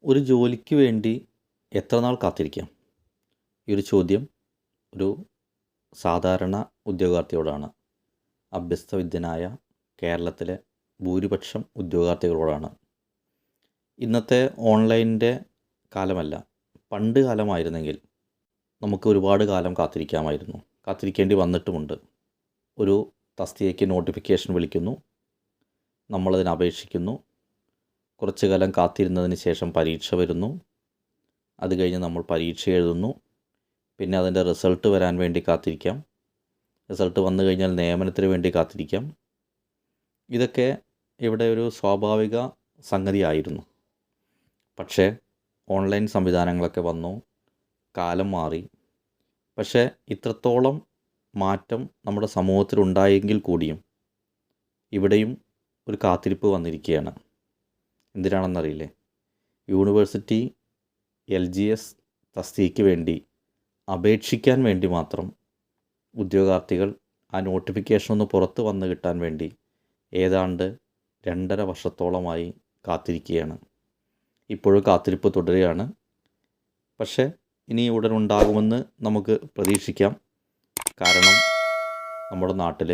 ഒരു ജോലിക്ക് വേണ്ടി എത്ര നാൾ കാത്തിരിക്കാം? ഈ ഒരു ചോദ്യം ഒരു സാധാരണ ഉദ്യോഗാർത്ഥിയോടാണ്. അഭ്യസ്തവിദ്യനായ കേരളത്തിലെ ഭൂരിപക്ഷം ഉദ്യോഗാർത്ഥികളോടാണ്. ഇന്നത്തെ ഓൺലൈനിൻ്റെ കാലമല്ല, പണ്ട് കാലമായിരുന്നെങ്കിൽ നമുക്ക് ഒരുപാട് കാലം കാത്തിരിക്കാമായിരുന്നു. കാത്തിരിക്കേണ്ടി വന്നിട്ടുമുണ്ട്. ഒരു തസ്തികയ്ക്ക് നോട്ടിഫിക്കേഷൻ വിളിക്കുന്നു, നമ്മളതിന് അപേക്ഷിക്കുന്നു, കുറച്ചു കാലം കാത്തിരുന്നതിന് ശേഷം പരീക്ഷ വരുന്നു, അത് കഴിഞ്ഞ് നമ്മൾ പരീക്ഷ എഴുതുന്നു, പിന്നെ അതിൻ്റെ റിസൾട്ട് വരാൻ വേണ്ടി കാത്തിരിക്കാം, റിസൾട്ട് വന്നു കഴിഞ്ഞാൽ നിയമനത്തിന് വേണ്ടി കാത്തിരിക്കാം. ഇതൊക്കെ ഇവിടെ ഒരു സ്വാഭാവിക സംഗതിയായിരുന്നു. പക്ഷേ ഓൺലൈൻ സംവിധാനങ്ങളൊക്കെ വന്നു, കാലം മാറി. പക്ഷേ ഇത്രത്തോളം മാറ്റം നമ്മുടെ സമൂഹത്തിലുണ്ടായെങ്കിൽ കൂടിയും ഇവിടെയും ഒരു കാത്തിരിപ്പ് വന്നിരിക്കുകയാണ്. എന്തിനാണെന്നറിയില്ലേ? യൂണിവേഴ്സിറ്റി LGS തസ്തികയ്ക്ക് വേണ്ടി അപേക്ഷിക്കാൻ വേണ്ടി മാത്രം ഉദ്യോഗാർത്ഥികൾ ആ നോട്ടിഫിക്കേഷൻ ഒന്ന് പുറത്ത് വന്ന് കിട്ടാൻ വേണ്ടി ഏതാണ്ട് 2.5 വർഷത്തോളമായി കാത്തിരിക്കുകയാണ്. ഇപ്പോഴും കാത്തിരിപ്പ് തുടരുകയാണ്. പക്ഷേ ഇനി ഉടൻ ഉണ്ടാകുമെന്ന് നമുക്ക് പ്രതീക്ഷിക്കാം. കാരണം നമ്മുടെ നാട്ടിൽ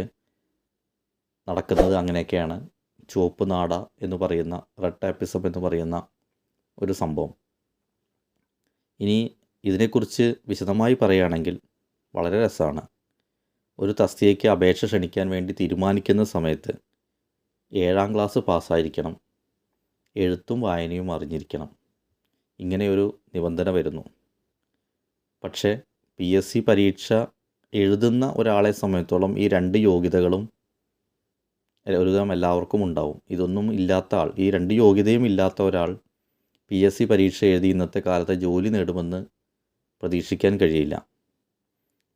നടക്കുന്നത് അങ്ങനെയൊക്കെയാണ്. ചുവപ്പ് നാട എന്ന് പറയുന്ന, റെഡ് ടാപ്പിസം എന്ന് പറയുന്ന ഒരു സംഭവം. ഇനി ഇതിനെക്കുറിച്ച് വിശദമായി പറയുകയാണെങ്കിൽ വളരെ രസമാണ്. ഒരു തസ്തികയ്ക്ക് അപേക്ഷ ക്ഷണിക്കാൻ വേണ്ടി തീരുമാനിക്കുന്ന സമയത്ത് 7ാം ക്ലാസ് പാസ്സായിരിക്കണം, എഴുത്തും വായനയും അറിഞ്ഞിരിക്കണം, ഇങ്ങനെയൊരു നിബന്ധന വരുന്നു. പക്ഷേ PSC പരീക്ഷ എഴുതുന്ന ഒരാളെ സംബന്ധിച്ചോളം ഈ 2 യോഗ്യതകളും ഒരുവിധം എല്ലാവർക്കും ഉണ്ടാവും. ഇതൊന്നും ഇല്ലാത്ത ആൾ, ഈ 2 യോഗ്യതയും ഇല്ലാത്ത ഒരാൾ PSC പരീക്ഷ എഴുതി ഇന്നത്തെ കാലത്തെ ജോലി നേടുമെന്ന് പ്രതീക്ഷിക്കാൻ കഴിയില്ല.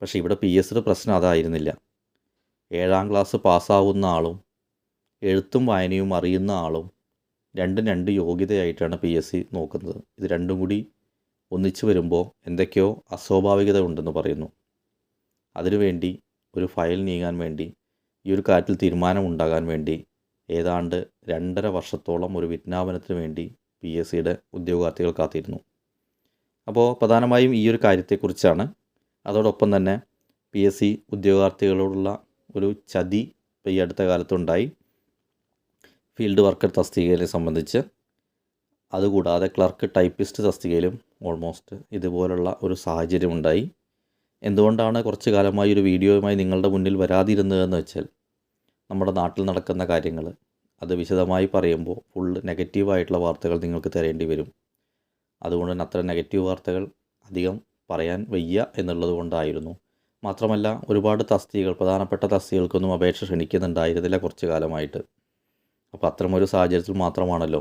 പക്ഷേ ഇവിടെ PSCയുടെ പ്രശ്നം അതായിരുന്നില്ല. 7ാം ക്ലാസ് പാസ്സാവുന്ന ആളും എഴുത്തും വായനയും അറിയുന്ന ആളും രണ്ടും 2 യോഗ്യതയായിട്ടാണ് PSC നോക്കുന്നത്. ഇത് രണ്ടും കൂടി ഒന്നിച്ചു വരുമ്പോൾ എന്തൊക്കെയോ അസ്വാഭാവികത ഉണ്ടെന്ന് പറയുന്നു. അതിനുവേണ്ടി ഒരു ഫയൽ നീങ്ങാൻ വേണ്ടി, ഈ ഒരു കാര്യത്തിൽ തീരുമാനമുണ്ടാകാൻ വേണ്ടി ഏതാണ്ട് 2.5 വർഷത്തോളം ഒരു വിജ്ഞാപനത്തിന് വേണ്ടി PSCയുടെ ഉദ്യോഗാർത്ഥികൾ കാത്തിരുന്നു. അപ്പോൾ പ്രധാനമായും ഈ ഒരു കാര്യത്തെക്കുറിച്ചാണ്. അതോടൊപ്പം തന്നെ PSC ഉദ്യോഗാർത്ഥികളോടുള്ള ഒരു ചതി ഈ അടുത്ത കാലത്തുണ്ടായി. ഫീൽഡ് വർക്കർ തസ്തികയെ സംബന്ധിച്ച്. അതുകൂടാതെ ക്ലർക്ക് ടൈപ്പിസ്റ്റ് തസ്തികയിലും ഓൾമോസ്റ്റ് ഇതുപോലുള്ള ഒരു സാഹചര്യം ഉണ്ടായി. എന്തുകൊണ്ടാണ് കുറച്ച് കാലമായി ഒരു വീഡിയോയുമായി നിങ്ങളുടെ മുന്നിൽ വരാതിരുന്നതെന്ന് വെച്ചാൽ, നമ്മുടെ നാട്ടിൽ നടക്കുന്ന കാര്യങ്ങൾ അത് വിശദമായി പറയുമ്പോൾ ഫുള്ള് നെഗറ്റീവായിട്ടുള്ള വാർത്തകൾ നിങ്ങൾക്ക് തരേണ്ടി വരും. അതുകൊണ്ട് തന്നെ അത്ര നെഗറ്റീവ് വാർത്തകൾ അധികം പറയാൻ വയ്യ എന്നുള്ളത് കൊണ്ടായിരുന്നു. മാത്രമല്ല ഒരുപാട് തസ്തികകൾ, പ്രധാനപ്പെട്ട തസ്തികകൾക്കൊന്നും അപേക്ഷ ക്ഷണിക്കുന്നുണ്ടായിരുന്നില്ല കുറച്ച് കാലമായിട്ട്. അപ്പോൾ അത്തരമൊരു സാഹചര്യത്തിൽ മാത്രമാണല്ലോ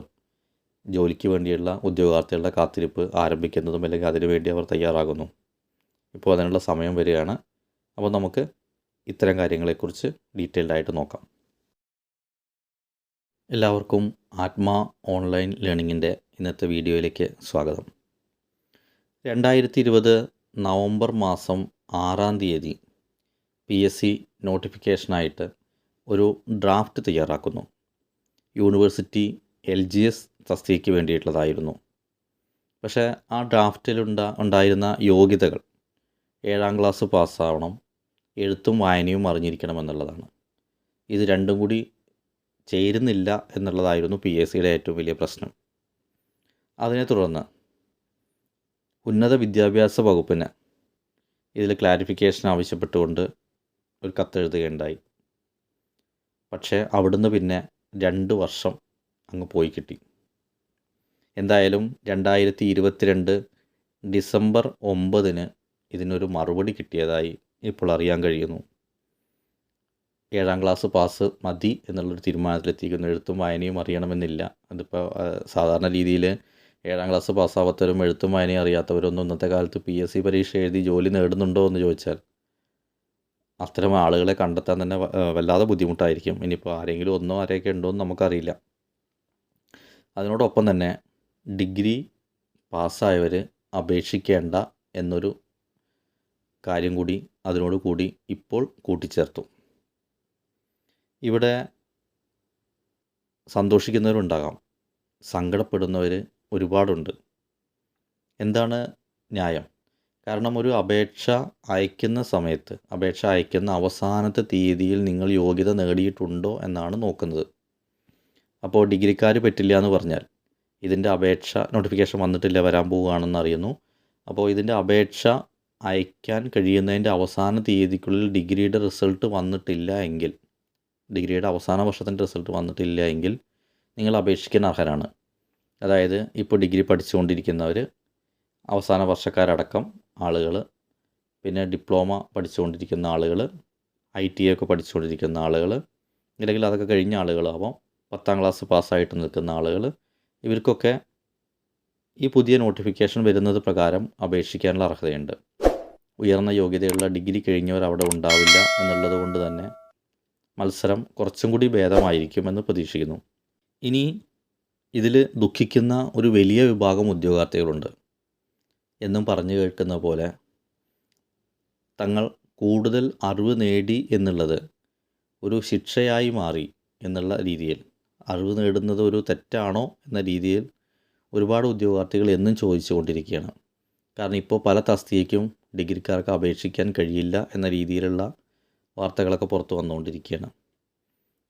ജോലിക്ക് വേണ്ടിയുള്ള ഉദ്യോഗാർത്ഥികളുടെ കാത്തിരിപ്പ് ആരംഭിക്കുന്നതും, അല്ലെങ്കിൽ അതിനുവേണ്ടി അവർ തയ്യാറാകുന്നു. ഇപ്പോൾ അതിനുള്ള സമയം വരികയാണ്. അപ്പോൾ നമുക്ക് ഇത്തരം കാര്യങ്ങളെക്കുറിച്ച് ഡീറ്റെയിൽഡായിട്ട് നോക്കാം. എല്ലാവർക്കും ആത്മാ ഓൺലൈൻ ലേണിങ്ങിൻ്റെ ഇന്നത്തെ വീഡിയോയിലേക്ക് സ്വാഗതം. 2020 നവംബർ മാസം 6-ാം തീയതി PSC നോട്ടിഫിക്കേഷനായിട്ട് ഒരു ഡ്രാഫ്റ്റ് തയ്യാറാക്കുന്നു. University LGS തസ്തികയ്ക്ക് വേണ്ടിയിട്ടുള്ളതായിരുന്നു. പക്ഷേ ആ ഡ്രാഫ്റ്റിൽ ഉണ്ടായിരുന്ന യോഗ്യതകൾ 7ാം ക്ലാസ് പാസ്സാവണം, എഴുത്തും വായനയും അറിഞ്ഞിരിക്കണം എന്നുള്ളതാണ്. ഇത് രണ്ടും കൂടി ചേരുന്നില്ല എന്നുള്ളതായിരുന്നു PSCയുടെ ഏറ്റവും വലിയ പ്രശ്നം. അതിനെ തുടർന്ന് ഉന്നത വിദ്യാഭ്യാസ വകുപ്പിന് ഇതിൽ ക്ലാരിഫിക്കേഷൻ ആവശ്യപ്പെട്ടുകൊണ്ട് ഒരു കത്തെഴുതുകയുണ്ടായി. പക്ഷേ അവിടുന്ന് പിന്നെ 2 വർഷം അങ്ങ് പോയി കിട്ടി. എന്തായാലും 2022 ഡിസംബർ 9-ന് ഇതിനൊരു മറുപടി കിട്ടിയതായി ഇപ്പോൾ അറിയാൻ കഴിയുന്നു. 7ാം ക്ലാസ് പാസ് മതി എന്നുള്ളൊരു തീരുമാനത്തിലെത്തിക്കുന്നു. എഴുത്തും വായനയും അറിയണമെന്നില്ല. അതിപ്പോൾ സാധാരണ രീതിയിൽ 7ാം ക്ലാസ് പാസ്സാവാത്തവരും എഴുത്തും വായനയും അറിയാത്തവരൊന്നും ഇന്നത്തെ കാലത്ത് PSC പരീക്ഷ എഴുതി ജോലി നേടുന്നുണ്ടോ എന്ന് ചോദിച്ചാൽ അത്തരം ആളുകളെ കണ്ടെത്താൻ തന്നെ വല്ലാതെ ബുദ്ധിമുട്ടായിരിക്കും. ഇനിയിപ്പോൾ ആരെങ്കിലും ആരെയൊക്കെ ഉണ്ടോ എന്ന് നമുക്കറിയില്ല. അതിനോടൊപ്പം തന്നെ ഡിഗ്രി പാസ്സായവർ അപേക്ഷിക്കേണ്ട എന്നൊരു കാര്യം കൂടി അതിനോട് കൂടി ഇപ്പോൾ കൂട്ടിച്ചേർത്തു. ഇവിടെ സന്തോഷിക്കുന്നവരുണ്ടാകാം, സങ്കടപ്പെടുന്നവർ ഒരുപാടുണ്ട്. എന്താണ് ന്യായം? കാരണം ഒരു അപേക്ഷ അയക്കുന്ന സമയത്ത്, അപേക്ഷ അയക്കുന്ന അവസാനത്തെ തീയതിയിൽ നിങ്ങൾ യോഗ്യത നേടിയിട്ടുണ്ടോ എന്നാണ് നോക്കുന്നത്. അപ്പോൾ ഡിഗ്രിക്കാർ പറ്റില്ല എന്ന് പറഞ്ഞാൽ ഇതിൻ്റെ അപേക്ഷ നോട്ടിഫിക്കേഷൻ വന്നിട്ടില്ല, വരാൻ പോവുകയാണെന്ന് അറിയുന്നു. അപ്പോൾ ഇതിൻ്റെ അപേക്ഷ അയക്കാൻ കഴിയുന്നതിൻ്റെ അവസാന തീയതിക്കുള്ളിൽ ഡിഗ്രിയുടെ റിസൾട്ട് വന്നിട്ടില്ല എങ്കിൽ, ഡിഗ്രിയുടെ അവസാന വർഷത്തിൻ്റെ റിസൾട്ട് വന്നിട്ടില്ല എങ്കിൽ നിങ്ങൾ അപേക്ഷിക്കാൻ അർഹരാണ്. അതായത് ഇപ്പോൾ ഡിഗ്രി പഠിച്ചുകൊണ്ടിരിക്കുന്നവർ, അവസാന വർഷക്കാരടക്കം ആളുകൾ, പിന്നെ ഡിപ്ലോമ പഠിച്ചുകൊണ്ടിരിക്കുന്ന ആളുകൾ, ITA ഒക്കെ പഠിച്ചുകൊണ്ടിരിക്കുന്ന ആളുകൾ, അല്ലെങ്കിൽ അതൊക്കെ കഴിഞ്ഞ ആളുകളാവാം, 10ാം ക്ലാസ് പാസ്സായിട്ട് നിൽക്കുന്ന ആളുകൾ, ഇവർക്കൊക്കെ ഈ പുതിയ നോട്ടിഫിക്കേഷൻ വരുന്നത് പ്രകാരം അപേക്ഷിക്കാനുള്ള അർഹതയുണ്ട്. ഉയർന്ന യോഗ്യതയുള്ള ഡിഗ്രി കഴിഞ്ഞവർ അവിടെ ഉണ്ടാവില്ല എന്നുള്ളത് കൊണ്ട് തന്നെ മത്സരം കുറച്ചും കൂടി ഭേദമായിരിക്കുമെന്ന് പ്രതീക്ഷിക്കുന്നു. ഇനി ഇതിൽ ദുഃഖിക്കുന്ന ഒരു വലിയ വിഭാഗം ഉദ്യോഗാർത്ഥികളുണ്ട്. എന്നും പറഞ്ഞു കേൾക്കുന്ന പോലെ തങ്ങൾ കൂടുതൽ അറിവ് നേടി എന്നുള്ളത് ഒരു ശിക്ഷയായി മാറി എന്നുള്ള രീതിയിൽ, അറിവ് നേടുന്നത് ഒരു തെറ്റാണോ എന്ന രീതിയിൽ ഒരുപാട് ഉദ്യോഗാർത്ഥികൾ എന്നും ചോദിച്ചു കൊണ്ടിരിക്കുകയാണ്. കാരണം ഇപ്പോൾ പല തസ്തികയ്ക്കും ഡിഗ്രിക്കാർക്ക് അപേക്ഷിക്കാൻ കഴിയില്ല എന്ന രീതിയിലുള്ള വാർത്തകളൊക്കെ പുറത്ത് വന്നുകൊണ്ടിരിക്കുകയാണ്.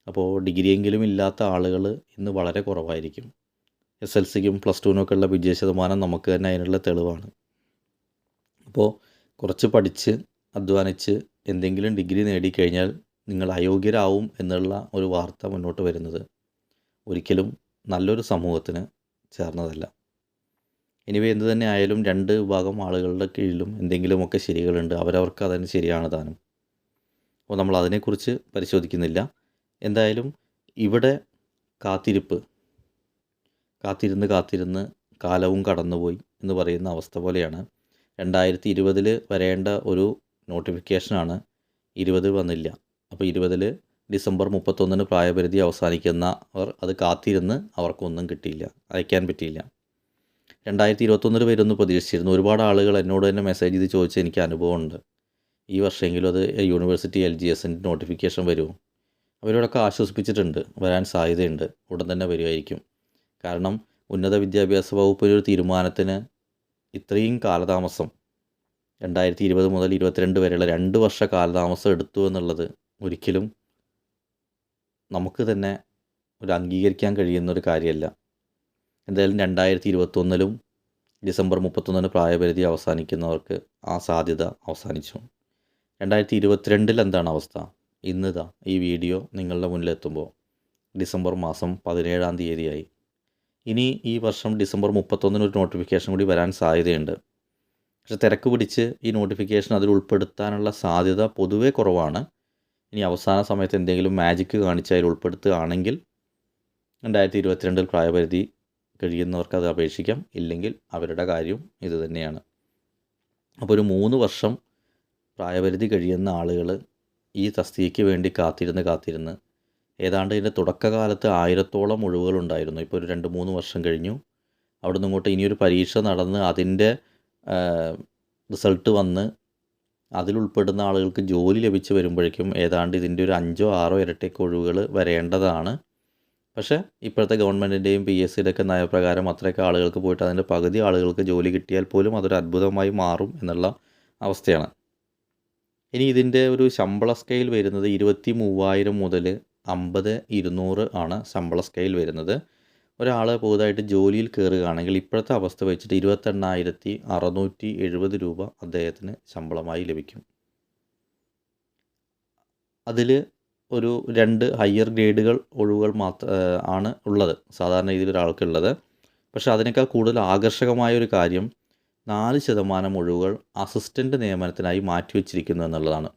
അപ്പോൾ ഡിഗ്രിയെങ്കിലും ഇല്ലാത്ത ആളുകൾ ഇന്ന് വളരെ കുറവായിരിക്കും. SLCക്കും +2 ഉള്ള വിജയ ശതമാനം നമുക്ക് തന്നെ അതിനുള്ള തെളിവാണ്. അപ്പോൾ കുറച്ച് പഠിച്ച് അധ്വാനിച്ച് എന്തെങ്കിലും ഡിഗ്രി നേടിക്കഴിഞ്ഞാൽ നിങ്ങൾ അയോഗ്യരാവും എന്നുള്ള ഒരു വാർത്ത മുന്നോട്ട് വരുന്നത് ഒരിക്കലും നല്ലൊരു സമൂഹത്തിന് ചേർന്നതല്ല. എനിവേ എന്ത് തന്നെ ആയാലും രണ്ട് വിഭാഗം ആളുകളുടെ കീഴിലും എന്തെങ്കിലുമൊക്കെ ശരികളുണ്ട്, അവരവർക്ക് അതിന് ശരിയാണ് താനും. അപ്പോൾ നമ്മൾ അതിനെക്കുറിച്ച് പരിശോധിക്കുന്നില്ല. എന്തായാലും ഇവിടെ കാത്തിരുന്ന് കാലവും കടന്നുപോയി എന്ന് പറയുന്ന അവസ്ഥ പോലെയാണ്. 2020 വരേണ്ട ഒരു നോട്ടിഫിക്കേഷനാണ് 20 വന്നില്ല. അപ്പോൾ 20 ഡിസംബർ 31 പ്രായപരിധി അവസാനിക്കുന്നവർ അത് കാത്തിരുന്ന് അവർക്കൊന്നും കിട്ടിയില്ല, അയക്കാൻ പറ്റിയില്ല. 2021 വരുമെന്ന് പ്രതീക്ഷിച്ചിരുന്നു. ഒരുപാട് ആളുകൾ എന്നോട് തന്നെ മെസ്സേജ് ചെയ്ത് ചോദിച്ച എനിക്ക് അനുഭവമുണ്ട്, ഈ വർഷമെങ്കിലും അത് യൂണിവേഴ്സിറ്റി LGSൻ്റെ നോട്ടിഫിക്കേഷൻ വരുമോ? അവരോടൊക്കെ ആശ്വസിപ്പിച്ചിട്ടുണ്ട്, വരാൻ സാധ്യതയുണ്ട്, ഉടൻ തന്നെ വരുമായിരിക്കും. കാരണം ഉന്നത വിദ്യാഭ്യാസ വകുപ്പിൻ്റെ ഒരു തീരുമാനത്തിന് ഇത്രയും കാലതാമസം, 2020 മുതൽ 2022 വരെയുള്ള 2 വർഷ കാലതാമസം എടുത്തു എന്നുള്ളത് ഒരിക്കലും നമുക്ക് തന്നെ ഒരു അംഗീകരിക്കാൻ കഴിയുന്നൊരു കാര്യമല്ല. എന്തായാലും 2021 ഡിസംബർ 31 പ്രായപരിധി അവസാനിക്കുന്നവർക്ക് ആ സാധ്യത അവസാനിച്ചു. 2022 എന്താണ് അവസ്ഥ? ഇന്നിതാ ഈ വീഡിയോ നിങ്ങളുടെ മുന്നിലെത്തുമ്പോൾ ഡിസംബർ മാസം 17-ാം തീയതിയായി. ഇനി ഈ വർഷം ഡിസംബർ 31 ഒരു നോട്ടിഫിക്കേഷൻ കൂടി വരാൻ സാധ്യതയുണ്ട്. പക്ഷെ തിരക്ക് പിടിച്ച് ഈ നോട്ടിഫിക്കേഷൻ അതിൽ ഉൾപ്പെടുത്താനുള്ള സാധ്യത പൊതുവേ കുറവാണ്. ഇനി അവസാന സമയത്ത് എന്തെങ്കിലും മാജിക്ക് കാണിച്ച് അതിൽ ഉൾപ്പെടുത്തുകയാണെങ്കിൽ 2022 പ്രായപരിധി കഴിയുന്നവർക്ക് അത് അപേക്ഷിക്കാം, ഇല്ലെങ്കിൽ അവരുടെ കാര്യം ഇത് തന്നെയാണ്. അപ്പോൾ ഒരു 3 വർഷം പ്രായപരിധി കഴിയുന്ന ആളുകൾ ഈ തസ്തികയ്ക്ക് വേണ്ടി കാത്തിരുന്ന് ഏതാണ്ട് ഇതിൻ്റെ തുടക്കകാലത്ത് 1000-ഓളം ഒഴിവുകളുണ്ടായിരുന്നു. ഇപ്പോൾ ഒരു 2-3 വർഷം കഴിഞ്ഞു. അവിടെ നിന്ന് ഇങ്ങോട്ട് ഇനിയൊരു പരീക്ഷ നടന്ന് അതിൻ്റെ റിസൾട്ട് വന്ന് അതിലുൾപ്പെടുന്ന ആളുകൾക്ക് ജോലി ലഭിച്ച് വരുമ്പോഴേക്കും ഏതാണ്ട് ഇതിൻ്റെ ഒരു 5-6 ഇരട്ടിയൊക്കെ ഒഴിവുകൾ വരേണ്ടതാണ്. പക്ഷേ ഇപ്പോഴത്തെ ഗവൺമെൻറ്റിൻ്റെയും PSCയുടെ ഒക്കെ നയപ്രകാരം അത്രയൊക്കെ ആളുകൾക്ക് പോയിട്ട് അതിൻ്റെ പകുതി ആളുകൾക്ക് ജോലി കിട്ടിയാൽ പോലും അതൊരു അത്ഭുതമായി മാറും എന്നുള്ള അവസ്ഥയാണ്. ഇനി ഇതിൻ്റെ ഒരു ശമ്പള സ്കെയിൽ വരുന്നത് 23,000 മുതൽ 50,200 ആണ് ശമ്പള സ്കെയിൽ വരുന്നത്. ഒരാൾ പുതുതായിട്ട് ജോലിയിൽ കയറുകയാണെങ്കിൽ ഇപ്പോഴത്തെ അവസ്ഥ വെച്ചിട്ട് 28,670 രൂപ അദ്ദേഹത്തിന് ശമ്പളമായി ലഭിക്കും. അതിൽ ഒരു 2 ഹയർ ഗ്രേഡുകൾ ഒഴിവുകൾ ആണ് ഉള്ളത് സാധാരണ രീതിയിൽ ഒരാൾക്കുള്ളത്. പക്ഷേ അതിനേക്കാൾ കൂടുതൽ ആകർഷകമായ ഒരു കാര്യം 4% ഒഴിവുകൾ അസിസ്റ്റൻ്റ് നിയമനത്തിനായി മാറ്റിവെച്ചിരിക്കുന്നു എന്നുള്ളതാണ്.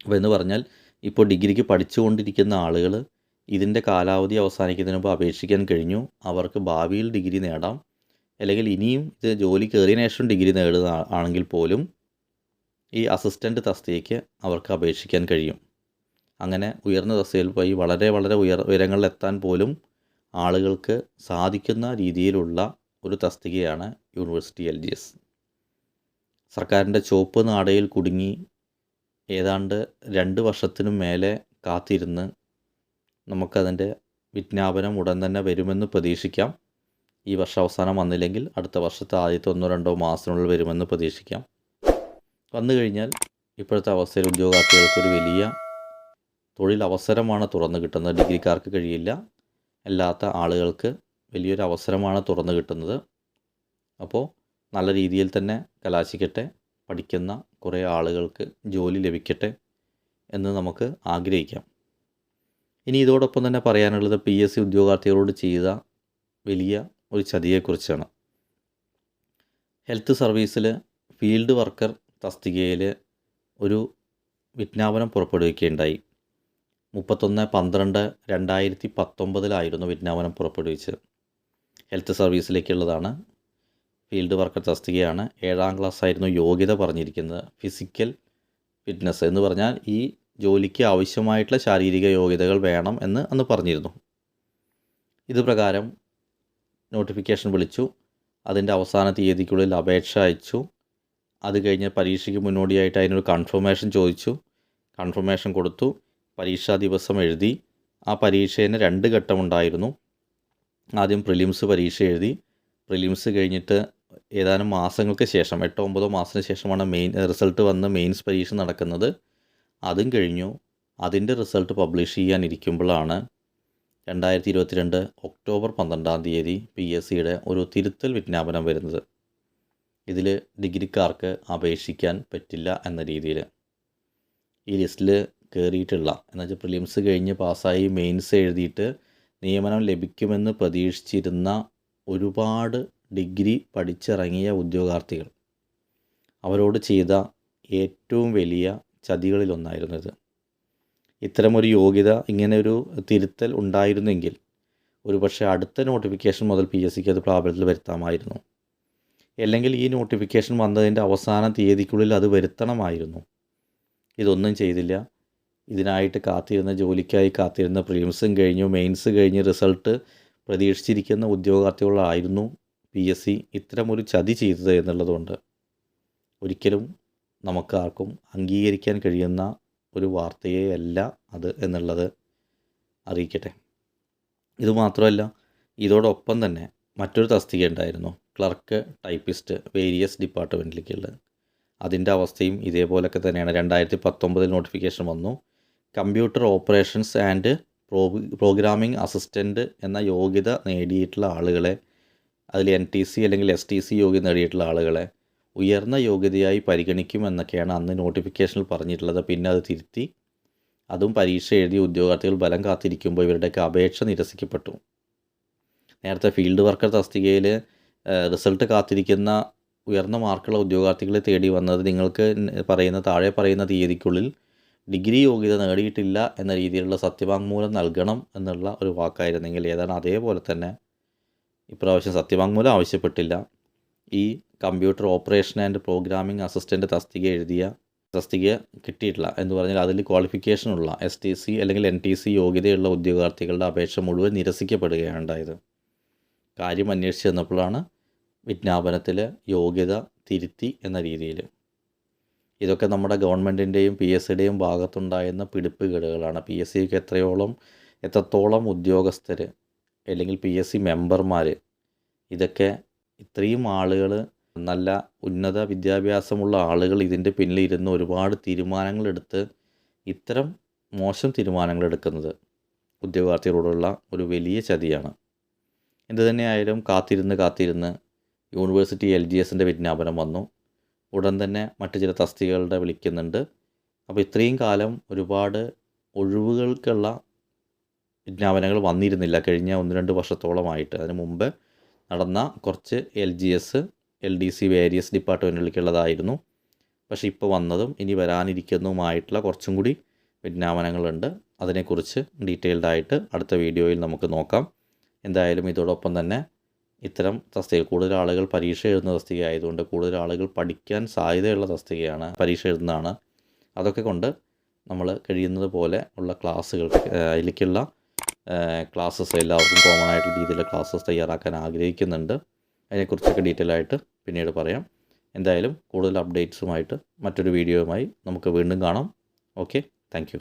അപ്പോൾ എന്ന് പറഞ്ഞാൽ ഇപ്പോൾ ഡിഗ്രിക്ക് പഠിച്ചുകൊണ്ടിരിക്കുന്ന ആളുകൾ ഇതിൻ്റെ കാലാവധി അവസാനിക്കുന്നതിന് മുമ്പ് അപേക്ഷിക്കാൻ കഴിഞ്ഞു. അവർക്ക് ഭാവിയിൽ ഡിഗ്രി നേടാം, അല്ലെങ്കിൽ ഇനിയും ഇത് ജോലി കയറിയതിനു ശേഷം ഡിഗ്രി നേടുക ആണെങ്കിൽ പോലും ഈ അസിസ്റ്റൻ്റ് തസ്തികയ്ക്ക് അവർക്ക് അപേക്ഷിക്കാൻ കഴിയും. അങ്ങനെ ഉയർന്ന തസ്തികയിൽ പോയി വളരെ ഉയരങ്ങളിലെത്താൻ പോലും ആളുകൾക്ക് സാധിക്കുന്ന രീതിയിലുള്ള ഒരു തസ്തികയാണ് യൂണിവേഴ്സിറ്റി LGS. സർക്കാരിൻ്റെ ചുവപ്പ് നാടയിൽ കുടുങ്ങി ഏതാണ്ട് 2 വർഷത്തിനും മേലെ കാത്തിരുന്ന് നമുക്കതിൻ്റെ വിജ്ഞാപനം ഉടൻ തന്നെ വരുമെന്ന് പ്രതീക്ഷിക്കാം. ഈ വർഷം അവസാനം വന്നില്ലെങ്കിൽ അടുത്ത വർഷത്തെ ആദ്യത്തെ 1-2 മാസത്തിനുള്ളിൽ വരുമെന്ന് പ്രതീക്ഷിക്കാം. വന്നു കഴിഞ്ഞാൽ ഇപ്പോഴത്തെ അവസ്ഥയിൽ ഉദ്യോഗാർത്ഥികൾക്കൊരു വലിയ തൊഴിലവസരമാണ് തുറന്നു കിട്ടുന്നത്. ഡിഗ്രിക്കാർക്ക് കഴിയില്ല, അല്ലാത്ത ആളുകൾക്ക് വലിയൊരു അവസരമാണ് തുറന്നു കിട്ടുന്നത്. അപ്പോൾ നല്ല രീതിയിൽ തന്നെ കലാശിക്കട്ടെ, പഠിക്കുന്ന കുറേ ആളുകൾക്ക് ജോലി ലഭിക്കട്ടെ എന്ന് നമുക്ക് ആഗ്രഹിക്കാം. ഇനി ഇതോടൊപ്പം തന്നെ പറയാനുള്ളത് PSC ഉദ്യോഗാർത്ഥികളോട് ചെയ്ത വലിയ ഒരു ചതിയെക്കുറിച്ചാണ്. ഹെൽത്ത് സർവീസിൽ ഫീൽഡ് വർക്കർ തസ്തികയിൽ ഒരു വിജ്ഞാപനം പുറപ്പെടുവിക്കുകയുണ്ടായി. 31/12/2019 വിജ്ഞാപനം പുറപ്പെടുവിച്ചത്. ഹെൽത്ത് സർവീസിലേക്കുള്ളതാണ്. ഫീൽഡ് വർക്കർ തസ്തികയാണ്. 7ാം ക്ലാസ് ആയിരുന്നു യോഗ്യത പറഞ്ഞിരിക്കുന്നത്. ഫിസിക്കൽ ഫിറ്റ്നസ് എന്ന് പറഞ്ഞാൽ ഈ ജോലിക്ക് ആവശ്യമായിട്ടുള്ള ശാരീരിക യോഗ്യതകൾ വേണം എന്ന് അന്ന് പറഞ്ഞിരുന്നു. ഇത് പ്രകാരം നോട്ടിഫിക്കേഷൻ വിളിച്ചു. അതിൻ്റെ അവസാന തീയതിക്കുള്ളിൽ അപേക്ഷ അയച്ചു. അത് കഴിഞ്ഞ് പരീക്ഷയ്ക്ക് മുന്നോടിയായിട്ട് അതിനൊരു കൺഫർമേഷൻ ചോദിച്ചു. കൺഫർമേഷൻ കൊടുത്തു. പരീക്ഷാ ദിവസം എഴുതി. ആ പരീക്ഷേന് 2 ഘട്ടമുണ്ടായിരുന്നു. ആദ്യം പ്രിലിംസ് പരീക്ഷ എഴുതി. പ്രിലിംസ് കഴിഞ്ഞിട്ട് ഏതാനും മാസങ്ങൾക്ക് ശേഷം 8-9 മാസത്തിന് ശേഷമാണ് റിസൾട്ട് വന്ന് മെയിൻസ് പരീക്ഷ നടക്കുന്നത്. അതും കഴിഞ്ഞു. അതിൻ്റെ റിസൾട്ട് പബ്ലിഷ് ചെയ്യാനിരിക്കുമ്പോഴാണ് 2022 ഒക്ടോബർ 12 PSCയുടെ ഒരു തിരുത്തൽ വിജ്ഞാപനം വരുന്നത്. ഇതിൽ ഡിഗ്രിക്കാർക്ക് അപേക്ഷിക്കാൻ പറ്റില്ല എന്ന രീതിയിൽ ഈ ലിസ്റ്റിൽ കയറിയിട്ടുള്ള, എന്നുവെച്ചാൽ പ്രിലിംസ് കഴിഞ്ഞ് പാസ്സായി മെയിൻസ് എഴുതിയിട്ട് നിയമനം ലഭിക്കുമെന്ന് പ്രതീക്ഷിച്ചിരുന്ന ഒരുപാട് ഡിഗ്രി പഠിച്ചിറങ്ങിയ ഉദ്യോഗാർത്ഥികൾ, അവരോട് ചെയ്ത ഏറ്റവും വലിയ ചതികളിലൊന്നായിരുന്നു ഇത്. ഇത്തരമൊരു യോഗ്യത, ഇങ്ങനെ ഒരു തിരുത്തൽ ഉണ്ടായിരുന്നെങ്കിൽ ഒരുപക്ഷെ അടുത്ത നോട്ടിഫിക്കേഷൻ മുതൽ PSCക്ക് അത് പ്രാബല്യത്തിൽ വരുത്താമായിരുന്നു. അല്ലെങ്കിൽ ഈ നോട്ടിഫിക്കേഷൻ വന്നതിൻ്റെ അവസാന തീയതിക്കുള്ളിൽ അത് വരുത്തണമായിരുന്നു. ഇതൊന്നും ചെയ്തില്ല. ഇതിനായിട്ട് കാത്തിരുന്ന, ജോലിക്കായി കാത്തിരുന്ന, പ്രിലിംസും കഴിഞ്ഞു, മെയിൻസ് കഴിഞ്ഞ് റിസൾട്ട് പ്രതീക്ഷിച്ചിരിക്കുന്ന ഉദ്യോഗാർത്ഥികളായിരുന്നു PSC ഇത്തരമൊരു ചതി ചെയ്തത് എന്നുള്ളതുകൊണ്ട് ഒരിക്കലും നമുക്കാർക്കും അംഗീകരിക്കാൻ കഴിയുന്ന ഒരു വാർത്തയേ അല്ല അത് എന്നുള്ളത് അറിയിക്കട്ടെ. ഇതുമാത്രമല്ല, ഇതോടൊപ്പം തന്നെ മറ്റൊരു തസ്തിക ഉണ്ടായിരുന്നു, ക്ലർക്ക്, ടൈപ്പിസ്റ്റ്, വേരിയസ് ഡിപ്പാർട്ട്മെൻറ്റിലേക്കുള്ളത്. അതിൻ്റെ അവസ്ഥയും ഇതേപോലൊക്കെ തന്നെയാണ്. 2019 നോട്ടിഫിക്കേഷൻ വന്നു. Computer operations and programming assistant എന്ന യോഗ്യത നേടിയിട്ടുള്ള ആളുകളെ, അതിൽ NTC അല്ലെങ്കിൽ STC യോഗ്യത നേടിയിട്ടുള്ള ആളുകളെ ഉയർന്ന യോഗ്യതയായി പരിഗണിക്കുമെന്നൊക്കെയാണ് അന്ന് നോട്ടിഫിക്കേഷനിൽ പറഞ്ഞിട്ടുള്ളത്. പിന്നെ അത് തിരുത്തി. അതും പരീക്ഷ എഴുതിയ ഉദ്യോഗാർത്ഥികൾ ബലം കാത്തിരിക്കുമ്പോൾ ഇവരുടെയൊക്കെ അപേക്ഷ നിരസിക്കപ്പെട്ടു. നേരത്തെ ഫീൽഡ് വർക്കർ തസ്തികയിൽ റിസൾട്ട് കാത്തിരിക്കുന്ന ഉയർന്ന മാർക്കുള്ള ഉദ്യോഗാർത്ഥികളെ തേടി വന്നത് നിങ്ങൾക്ക് താഴെ പറയുന്ന തീയതിക്കുള്ളിൽ ഡിഗ്രി യോഗ്യത നേടിയിട്ടില്ല എന്ന രീതിയിലുള്ള സത്യവാങ്മൂലം നൽകണം എന്നുള്ള ഒരു വാക്കായിരുന്നെങ്കിൽ ഏതാണ് അതേപോലെ തന്നെ ഇപ്രാവശ്യം സത്യവാങ്മൂലം ആവശ്യപ്പെട്ടില്ല. ഈ computer operation and programming assistant തസ്തിക കിട്ടിയിട്ടില്ല എന്ന് പറഞ്ഞാൽ അതിൽ ക്വാളിഫിക്കേഷനുള്ള STC അല്ലെങ്കിൽ NTC യോഗ്യതയുള്ള ഉദ്യോഗാർത്ഥികളുടെ അപേക്ഷ മുഴുവൻ നിരസിക്കപ്പെടുകയാണ് ഉണ്ടായത്. കാര്യം അന്വേഷിച്ച് ചെന്നപ്പോഴാണ് വിജ്ഞാപനത്തിൽ യോഗ്യത തിരുത്തി എന്ന രീതിയിൽ. ഇതൊക്കെ നമ്മുടെ ഗവൺമെൻറ്റിൻ്റെയും PSCയുടെയും ഭാഗത്തുണ്ടായിരുന്ന പിടിപ്പുകേടുകളാണ്. PSCക്ക് എത്രത്തോളം ഉദ്യോഗസ്ഥർ അല്ലെങ്കിൽ PSC മെമ്പർമാർ, ഇതൊക്കെ ഇത്രയും ആളുകൾ, നല്ല ഉന്നത വിദ്യാഭ്യാസമുള്ള ആളുകൾ ഇതിൻ്റെ പിന്നിലിരുന്ന് ഒരുപാട് തീരുമാനങ്ങളെടുത്ത് ഇത്തരം മോശം തീരുമാനങ്ങളെടുക്കുന്നത് ഉദ്യോഗാർത്ഥികളോടുള്ള ഒരു വലിയ ചതിയാണ്. എന്തു തന്നെയായാലും കാത്തിരുന്ന് യൂണിവേഴ്സിറ്റി LGSൻ്റെ വിജ്ഞാപനം വന്നു. ഉടൻ തന്നെ മറ്റു ചില തസ്തികകളുടെ വിളിക്കുന്നുണ്ട്. അപ്പോൾ ഇത്രയും കാലം ഒരുപാട് ഒഴിവുകൾക്കുള്ള വിജ്ഞാപനങ്ങൾ വന്നിരുന്നില്ല കഴിഞ്ഞ 1-2 വർഷത്തോളമായിട്ട്. അതിന് മുമ്പ് നടന്ന കുറച്ച് LGS, LDC Various ഡിപ്പാർട്ട്മെൻറ്റുകൾക്കുള്ളതായിരുന്നു. പക്ഷേ ഇപ്പോൾ വന്നതും ഇനി വരാനിരിക്കുന്നതുമായിട്ടുള്ള കുറച്ചും കൂടി വിജ്ഞാപനങ്ങളുണ്ട്. അതിനെക്കുറിച്ച് ഡീറ്റെയിൽഡായിട്ട് അടുത്ത വീഡിയോയിൽ നമുക്ക് നോക്കാം. എന്തായാലും ഇതോടൊപ്പം തന്നെ ഇത്തരം തസ്തിക, കൂടുതൽ ആളുകൾ പരീക്ഷ എഴുതുന്ന തസ്തിക ആയതുകൊണ്ട് കൂടുതൽ ആളുകൾ പഠിക്കാൻ സാധ്യതയുള്ള തസ്തികയാണ്, പരീക്ഷ എഴുതുന്നതാണ്. അതൊക്കെ കൊണ്ട് നമ്മൾ കഴിയുന്നത് പോലെ ഉള്ള അതിലേക്കുള്ള ക്ലാസ്സസ് എല്ലാവർക്കും കോമൺ ആയിട്ടുള്ള രീതിയിലുള്ള ക്ലാസ്സസ് തയ്യാറാക്കാൻ ആഗ്രഹിക്കുന്നുണ്ട്. അതിനെക്കുറിച്ചൊക്കെ ഡീറ്റെയിൽ ആയിട്ട് പിന്നീട് പറയാം. എന്തായാലും കൂടുതൽ അപ്ഡേറ്റ്സുമായിട്ട് മറ്റൊരു വീഡിയോയുമായി നമുക്ക് വീണ്ടും കാണാം. Okay, thank you.